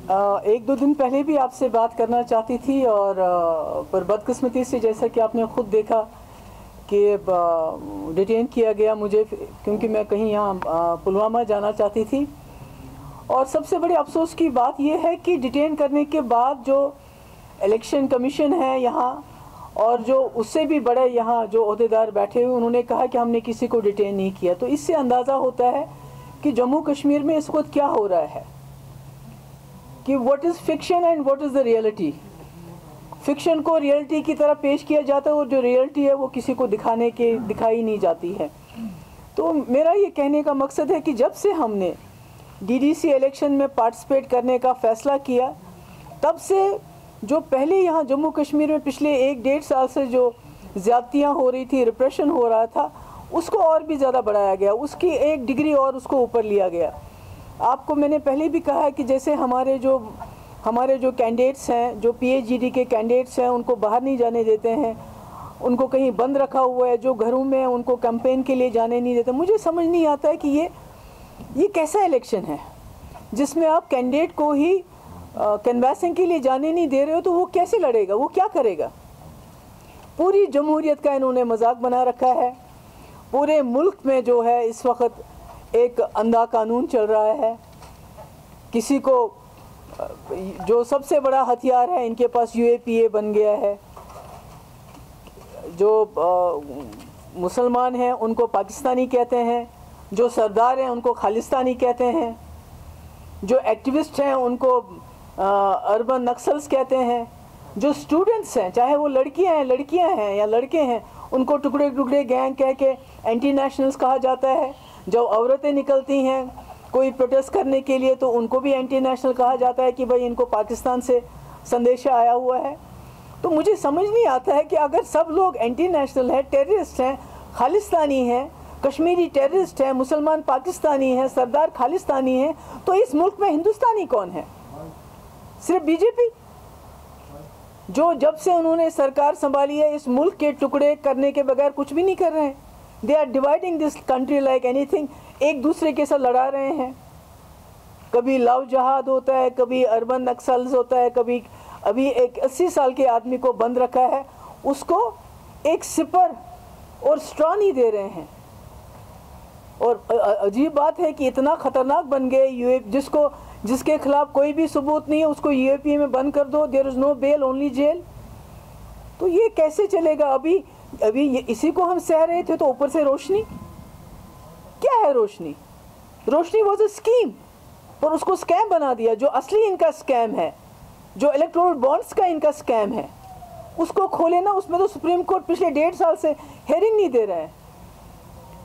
एक दो दिन पहले भी आपसे बात करना चाहती थी और पर बदकिस्मती से जैसा कि आपने खुद देखा कि डिटेन किया गया मुझे, क्योंकि मैं कहीं यहाँ पुलवामा जाना चाहती थी। और सबसे बड़ी अफसोस की बात यह है कि डिटेन करने के बाद जो इलेक्शन कमीशन है यहाँ और जो उससे भी बड़े यहाँ जो ओहदेदार बैठे हुए, उन्होंने कहा कि हमने किसी को डिटेन नहीं किया। तो इससे अंदाज़ा होता है कि जम्मू कश्मीर में इस वक्त क्या हो रहा है, कि what is fiction and what is the reality. Fiction को रियलिटी की तरह पेश किया जाता है और जो रियलिटी है वो किसी को दिखाई नहीं जाती है। तो मेरा ये कहने का मकसद है कि जब से हमने डीडीसी इलेक्शन में पार्टिसिपेट करने का फ़ैसला किया, तब से जो पहले यहाँ जम्मू कश्मीर में पिछले 1-1.5 साल से जो ज़्यादतियाँ हो रही थी, रिप्रेशन हो रहा था, उसको और भी ज़्यादा बढ़ाया गया, उसकी एक डिग्री और उसको ऊपर लिया गया। आपको मैंने पहले भी कहा कि जैसे हमारे जो कैंडिडेट्स हैं, जो पीएचडी के कैंडिडेट्स हैं, उनको बाहर नहीं जाने देते हैं, उनको कहीं बंद रखा हुआ है, जो घरों में उनको कैंपेन के लिए जाने नहीं देते। मुझे समझ नहीं आता है कि ये कैसा इलेक्शन है जिसमें आप कैंडिडेट को ही कैनवासिंग के लिए जाने नहीं दे रहे हो। तो वो कैसे लड़ेगा, वो क्या करेगा? पूरी जमहूरियत का इन्होंने मजाक बना रखा है। पूरे मुल्क में जो है इस वक्त एक अंधा कानून चल रहा है। किसी को जो सबसे बड़ा हथियार है, इनके पास यूएपीए बन गया है। जो मुसलमान हैं उनको पाकिस्तानी कहते हैं, जो सरदार हैं उनको खालिस्तानी कहते हैं, जो एक्टिविस्ट हैं उनको अर्बन नक्सल्स कहते हैं, जो स्टूडेंट्स हैं, चाहे वो लड़कियां हैं या लड़के हैं, उनको टुकड़े टुकड़े गैंग कह के एंटी नेशनल्स कहा जाता है। जब औरतें निकलती हैं कोई प्रोटेस्ट करने के लिए तो उनको भी एंटी नेशनल कहा जाता है कि भाई इनको पाकिस्तान से संदेशा आया हुआ है। तो मुझे समझ नहीं आता है कि अगर सब लोग एंटी नेशनल हैं, टेररिस्ट हैं, खालिस्तानी हैं, कश्मीरी टेररिस्ट हैं, मुसलमान पाकिस्तानी हैं, सरदार खालिस्तानी हैं, तो इस मुल्क में हिंदुस्तानी कौन है? सिर्फ बीजेपी, जो जब से उन्होंने सरकार संभाली है इस मुल्क के टुकड़े करने के बगैर कुछ भी नहीं कर रहे हैं। They are dividing this country like anything. एक दूसरे के साथ लड़ा रहे हैं। कभी लव जहाद होता है, कभी अर्बन नक्सल्स होता है, कभी अभी एक 80 साल के आदमी को बंद रखा है, उसको एक सिपर और स्ट्रॉ नहीं दे रहे हैं। और अजीब बात है कि इतना ख़तरनाक बन गए जिसके खिलाफ कोई भी सबूत नहीं है उसको यूएपीए में बंद कर दो। There is no bail, only jail. तो ये कैसे चलेगा? अभी इसी को हम सह रहे थे तो ऊपर से रोशनी। क्या है रोशनी? रोशनी वॉज अ स्कीम, और उसको स्कैम बना दिया। जो असली इनका स्कैम है, जो इलेक्टोरल बॉन्ड्स का इनका स्कैम है, उसको खोले ना। उसमें तो सुप्रीम कोर्ट पिछले 1.5 साल से हेयरिंग नहीं दे रहे हैं।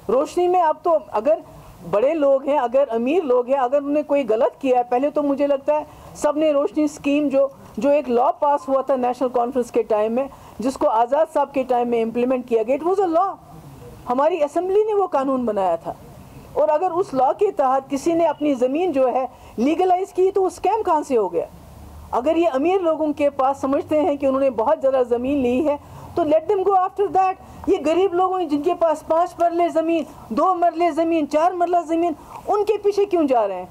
रोशनी में अब तो अगर बड़े लोग हैं, अगर अमीर लोग हैं, अगर उन्होंने कोई गलत किया है, पहले तो मुझे लगता है सब ने रोशनी स्कीम जो एक लॉ पास हुआ था नेशनल कॉन्फ्रेंस के टाइम में, जिसको आज़ाद साहब के टाइम में इम्प्लीमेंट किया गया, इट वॉज अ लॉ। हमारी असेंबली ने वो कानून बनाया था। और अगर उस लॉ के तहत किसी ने अपनी ज़मीन जो है लीगलाइज की तो वो स्कैम कहाँ से हो गया? अगर ये अमीर लोगों के पास समझते हैं कि उन्होंने बहुत ज़्यादा ज़मीन ली है तो let them go after that. ये गरीब लोग हैं जिनके पास 5 मरले ज़मीन, 2 मरले ज़मीन, 4 मरला ज़मीन, उनके पीछे क्यों जा रहे हैं?